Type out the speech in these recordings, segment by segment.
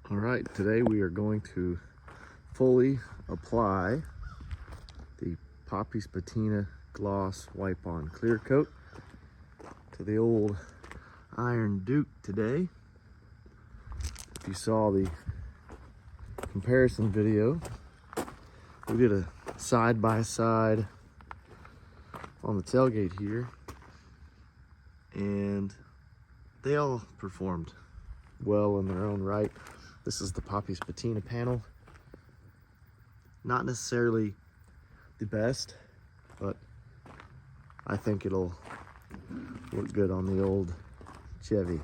All right, today we are going to fully apply the Patina Gloss Wipe On Clear Coat to the old Iron Duke today. If you saw the comparison video, we did a side-by-side on the tailgate here, and they all performed well in their own right. This is the Poppy's Patina panel. Not necessarily the best, but I think it'll look good on the old Chevy.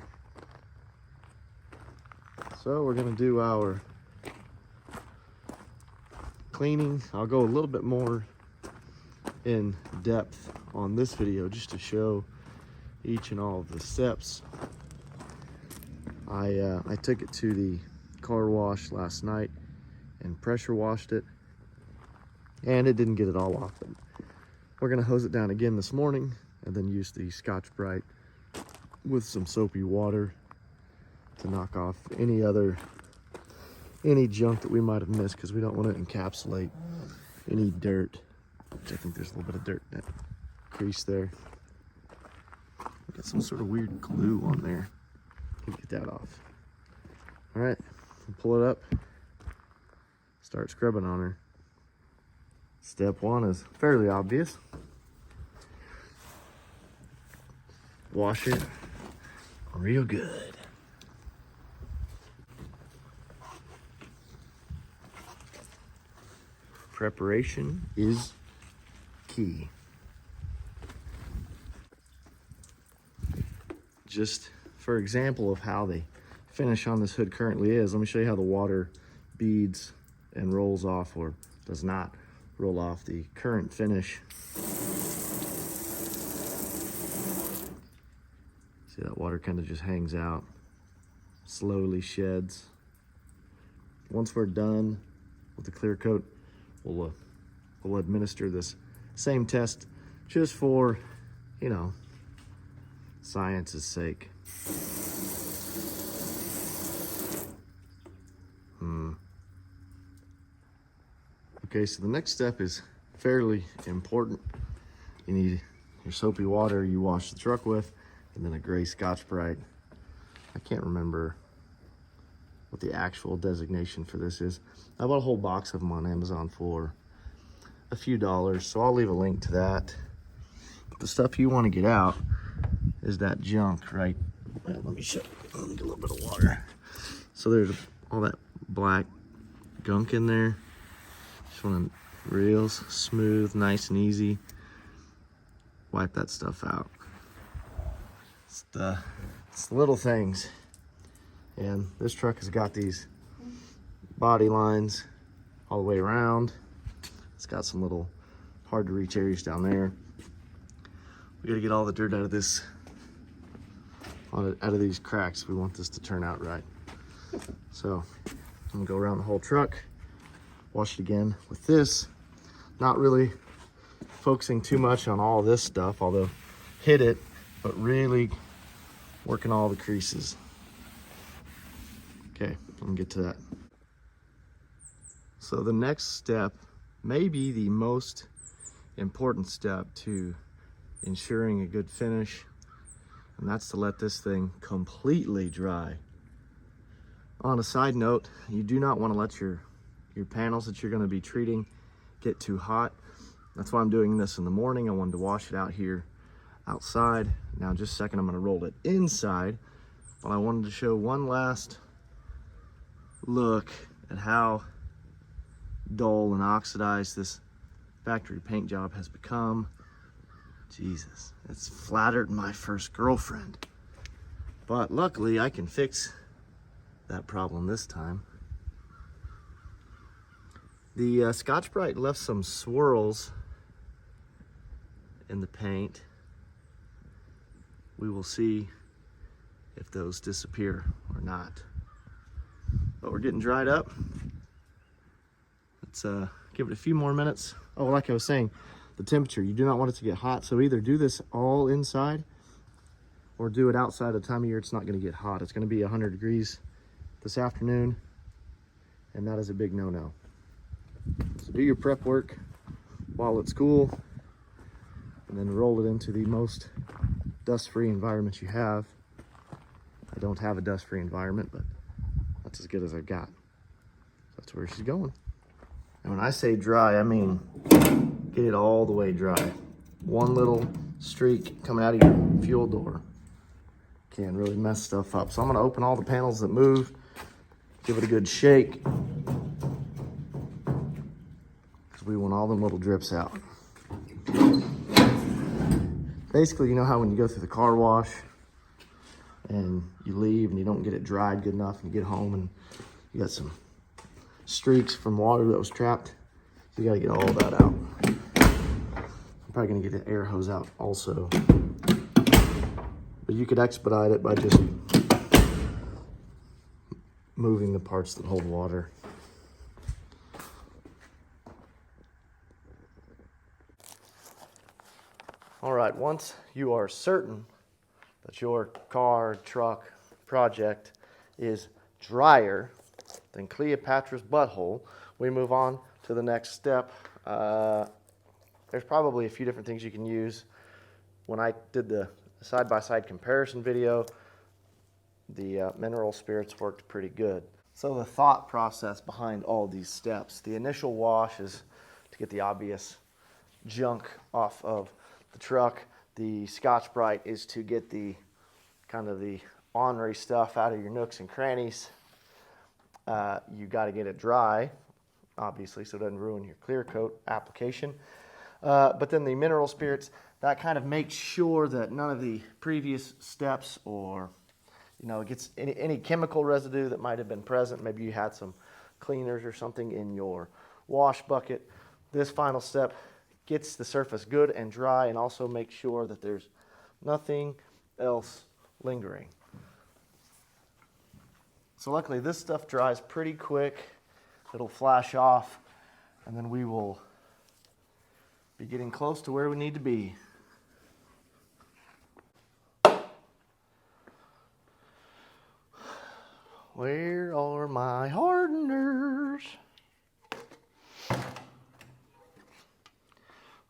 So we're gonna do our cleaning. I'll go a little bit more in depth on this video just to show each and all of the steps. I took it to the car wash last night and pressure washed it, and it didn't get it all off. But we're gonna hose it down again this morning and then use the Scotch-Brite with some soapy water to knock off any junk that we might have missed, because we don't want to encapsulate any dirt, which I think there's a little bit of dirt in that crease there. We got some sort of weird glue on there. Get that off. All right, pull it up, start scrubbing on her. Step one is fairly obvious. Wash it real good. Preparation is key. Just for example of how the finish on this hood currently is, let me show you how the water beads and rolls off, or does not roll off, the current finish. See, that water kind of just hangs out, slowly sheds. Once we're done with the clear coat, we'll administer this same test just for, you know, science's sake. Okay, so the next step is fairly important. You need your soapy water you wash the truck with, and then a gray Scotch-Brite. I can't remember what the actual designation for this is. I bought a whole box of them on Amazon for a few dollars, so I'll leave a link to that. But the stuff you want to get out is that junk, right? Let me show you. Let me get a little bit of water. So there's all that black gunk in there. Just want to real smooth, nice and easy. Wipe that stuff out. It's the little things. And this truck has got these body lines all the way around. It's got some little hard to reach areas down there. We got to get all the dirt out of this, out of these cracks. We want this to turn out right. So I'm gonna go around the whole truck, wash it again with this. Not really focusing too much on all this stuff, although hit it, but really working all the creases. Okay, I'm gonna get to that. So the next step may be the most important step to ensuring a good finish, and that's to let this thing completely dry. On a side note, you do not want to let your panels that you're going to be treating get too hot. That's why I'm doing this in the morning. I wanted to wash it out here outside. Now in just a second I'm going to roll it inside, but I wanted to show one last look at how dull and oxidized this factory paint job has become. Jesus, it's flattered my first girlfriend. But luckily I can fix that problem this time. The Scotch-Brite left some swirls in the paint. We will see if those disappear or not. But we're getting dried up. Let's give it a few more minutes. Oh, like I was saying, the temperature, you do not want it to get hot, so either do this all inside or do it outside. At the time of year it's not going to get hot. It's going to be 100 degrees this afternoon, and that is a big no-no. So do your prep work while it's cool, and then roll it into the most dust-free environment you have. I don't have a dust-free environment, but that's as good as I've got. That's where she's going. And when I say dry, I mean get it all the way dry. One little streak coming out of your fuel door can really mess stuff up. So I'm gonna open all the panels that move, give it a good shake, because we want all them little drips out. Basically, you know how when you go through the car wash and you leave and you don't get it dried good enough, and you get home and you got some streaks from water that was trapped? You gotta get all that out. I'm probably gonna get the air hose out also. But you could expedite it by just moving the parts that hold water. All right, once you are certain that your car, truck project is drier than Cleopatra's butthole, we move on to the next step. There's probably a few different things you can use. When I did the side-by-side comparison video, the mineral spirits worked pretty good. So the thought process behind all these steps: the initial wash is to get the obvious junk off of the truck. The Scotch-Brite is to get the kind of the ornery stuff out of your nooks and crannies. You got to get it dry, obviously, so it doesn't ruin your clear coat application. But then the mineral spirits, that kind of makes sure that none of the previous steps, or it gets any chemical residue that might have been present. Maybe you had some cleaners or something in your wash bucket. This final step gets the surface good and dry, and also makes sure that there's nothing else lingering. So luckily this stuff dries pretty quick. It'll flash off, and then we will be getting close to where we need to be. Where are my hardeners?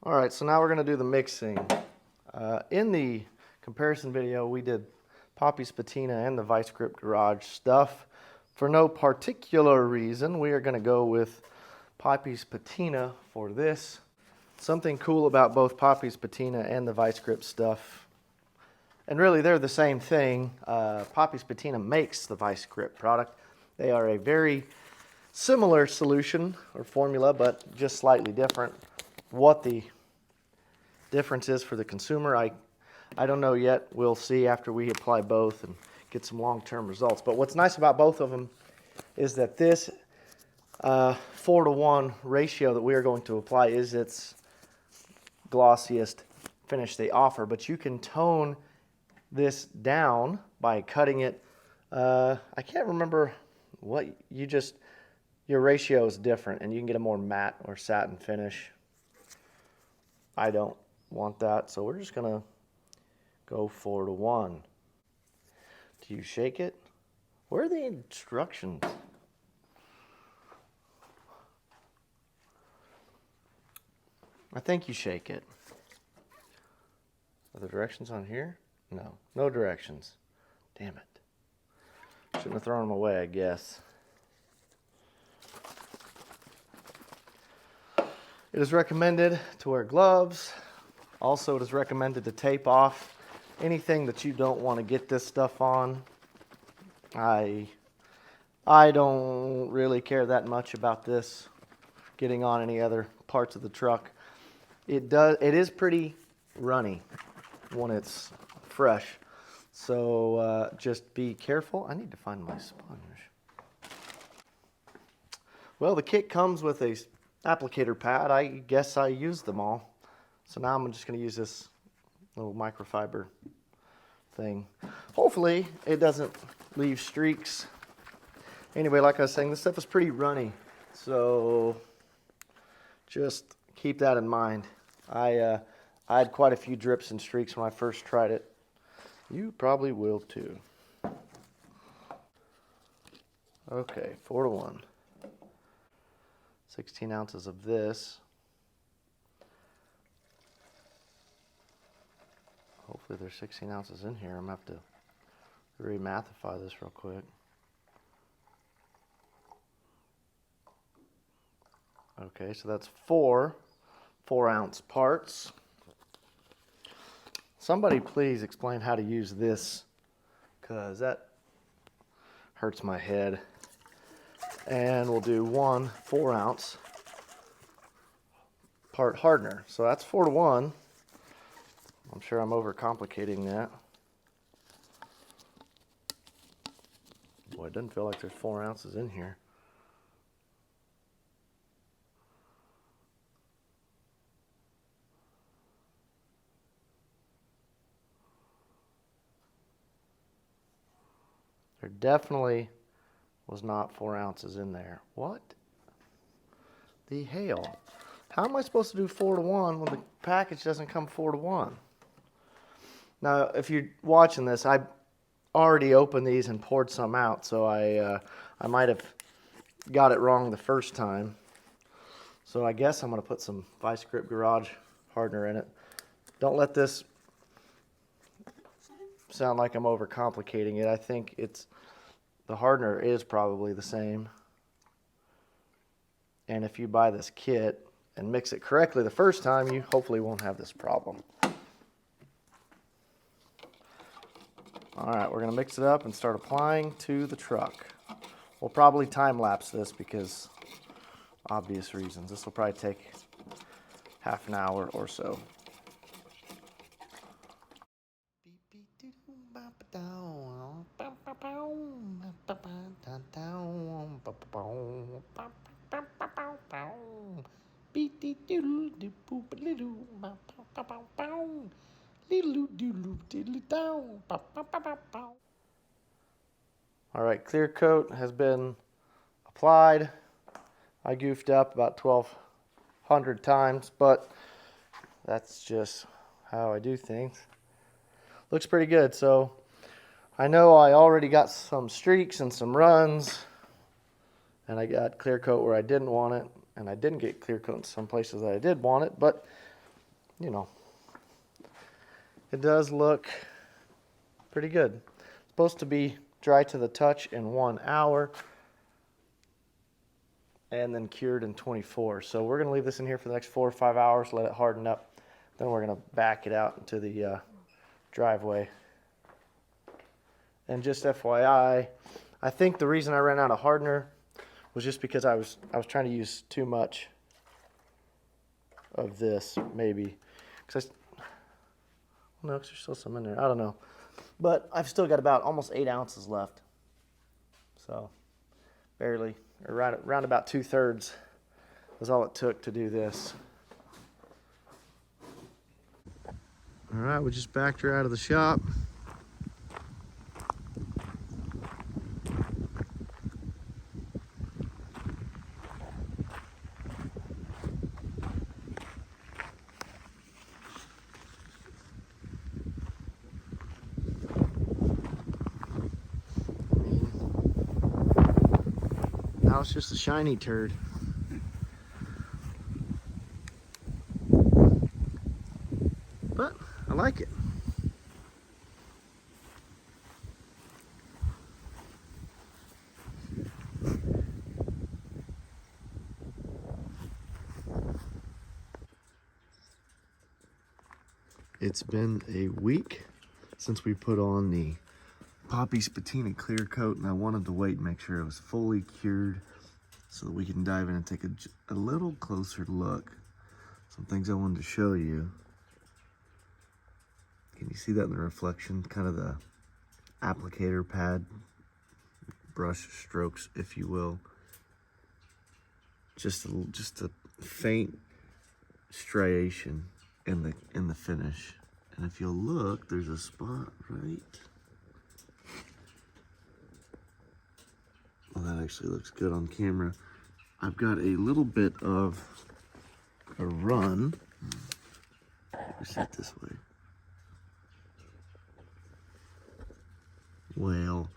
All right, so now we're going to do the mixing. In the comparison video, we did Poppy's Patina and the Vice Grip Garage stuff. For no particular reason, we are going to go with Poppy's Patina for this. Something cool about both Poppy's Patina and the Vice Grip stuff, and really they're the same thing. Poppy's Patina makes the Vice Grip product. They are a very similar solution or formula, but just slightly different. What the difference is for the consumer, I don't know yet. We'll see after we apply both and get some long-term results. But what's nice about both of them is that this 4-to-1 ratio that we are going to apply is its glossiest finish they offer. But you can tone this down by cutting it. I can't remember what your ratio is different, and you can get a more matte or satin finish. I don't want that, so we're just gonna go 4-to-1. Do you shake it? Where are the instructions? I think you shake it. Are the directions on here? No, no directions. Damn it. Shouldn't have thrown them away, I guess. It is recommended to wear gloves. Also, it is recommended to tape off anything that you don't want to get this stuff on. I don't really care that much about this getting on any other parts of the truck. It is pretty runny when it's fresh. So just be careful. I need to find my sponge. Well, the kit comes with a applicator pad. I guess I used them all. So now I'm just going to use this little microfiber thing. Hopefully it doesn't leave streaks. Anyway, like I was saying, this stuff is pretty runny. So just keep that in mind. I had quite a few drips and streaks when I first tried it. You probably will too. Okay, 4-to-1. 16 ounces of this. Hopefully there's 16 ounces in here. I'm going to have to remathify this real quick. Okay, so that's 4 4-ounce parts. Somebody please explain how to use this, because that hurts my head. And we'll do 1 4-ounce part hardener. So that's 4 to 1. I'm sure I'm overcomplicating that. Boy, it doesn't feel like there's 4 ounces in here. There definitely was not 4 ounces in there. What the hell? How am I supposed to do 4 to 1 when the package doesn't come 4 to 1? Now, if you're watching this, I already opened these and poured some out, so I might have got it wrong the first time. So I guess I'm going to put some Vice Grip Garage hardener in it. Don't let this sound like I'm overcomplicating it. I think the hardener is probably the same. And if you buy this kit and mix it correctly the first time, you hopefully won't have this problem. All right, we're going to mix it up and start applying to the truck. We'll probably time lapse this because obvious reasons. This will probably take half an hour or so. All right, clear coat has been applied. I goofed up about 1,200 times, but that's just how I do things. Looks pretty good. So I know I already got some streaks and some runs, and I got clear coat where I didn't want it, and I didn't get clear coat in some places that I did want it, but you know, it does look pretty good. It's supposed to be dry to the touch in 1 hour and then cured in 24. So we're going to leave this in here for the next 4 or 5 hours, let it harden up. Then we're going to back it out into the driveway. And just FYI, I think the reason I ran out of hardener was just because I was trying to use too much of this, maybe. Because no, there's still some in there. I don't know. But I've still got about almost 8 ounces left. So barely, or around about 2/3 was all it took to do this. All right, we just backed her out of the shop. Now it's just a shiny turd. But I like it. It's been a week since we put on the Poppy's Patina clear coat, and I wanted to wait and make sure it was fully cured so that we can dive in and take a little closer look. Some things I wanted to show you. Can you see that in the reflection? Kind of the applicator pad, brush strokes, if you will. Just a faint striation in the finish. And if you'll look, there's a spot right. Well, that actually looks good on camera. I've got a little bit of a run. Let me set this way. Well,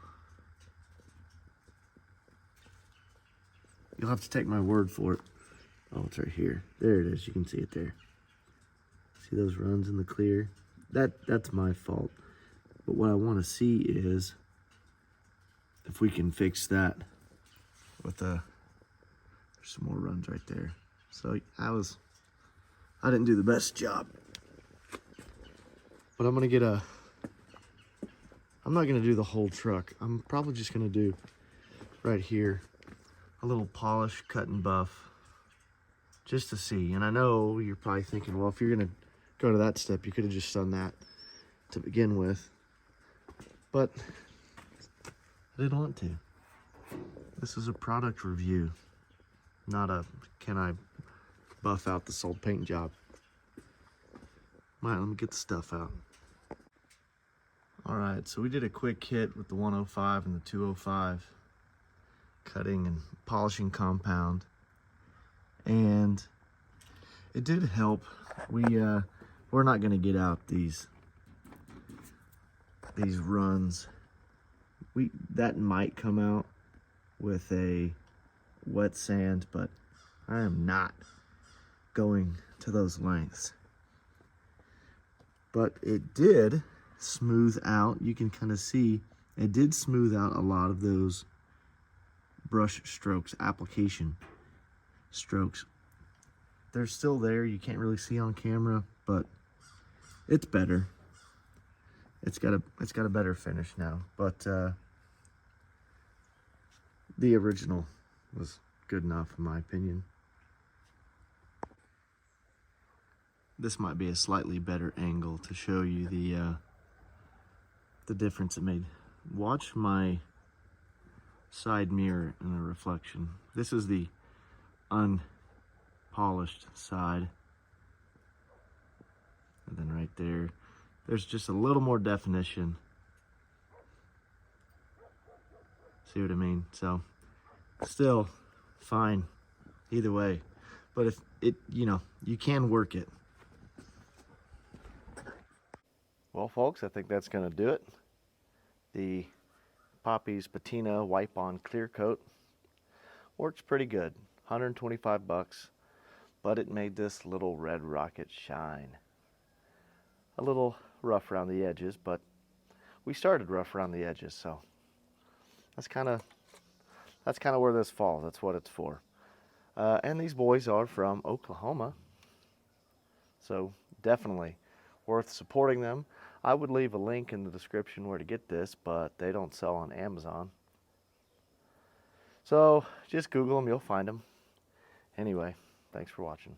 you'll have to take my word for it. Oh, it's right here. There it is. You can see it there. See those runs in the clear? That's my fault. But what I want to see is if we can fix that with there's some more runs right there. So I didn't do the best job. But I'm not gonna do the whole truck. I'm probably just gonna do right here a little polish, cut and buff, just to see. And I know you're probably thinking, well, if you're gonna go to that step, you could have just done that to begin with. But I didn't want to. This is a product review, not a can I buff out this old paint job. All right, let me get the stuff out. All right, so we did a quick hit with the 105 and the 205, cutting and polishing compound, and it did help. We're not gonna get out these runs. That might come out with a wet sand, but I am not going to those lengths. But it did smooth out. You can kind of see it did smooth out a lot of those brush strokes, application strokes. They're still there. You can't really see on camera, but it's better. It's got a better finish now, but the original was good enough in my opinion. This might be a slightly better angle to show you the difference it made. Watch my side mirror in the reflection. This is the unpolished side. And then right there, there's just a little more definition. See what I mean? So still fine either way. But if it, you can work it. Well, folks, I think that's going to do it. The Poppy's Patina wipe-on clear coat works pretty good. 125 bucks, but it made this little red rocket shine. A little rough around the edges, but we started rough around the edges, so that's kind of where this falls. That's what it's for. And these boys are from Oklahoma, so definitely worth supporting them. I would leave a link in the description where to get this, but they don't sell on Amazon. So just Google them, you'll find them. Anyway, thanks for watching.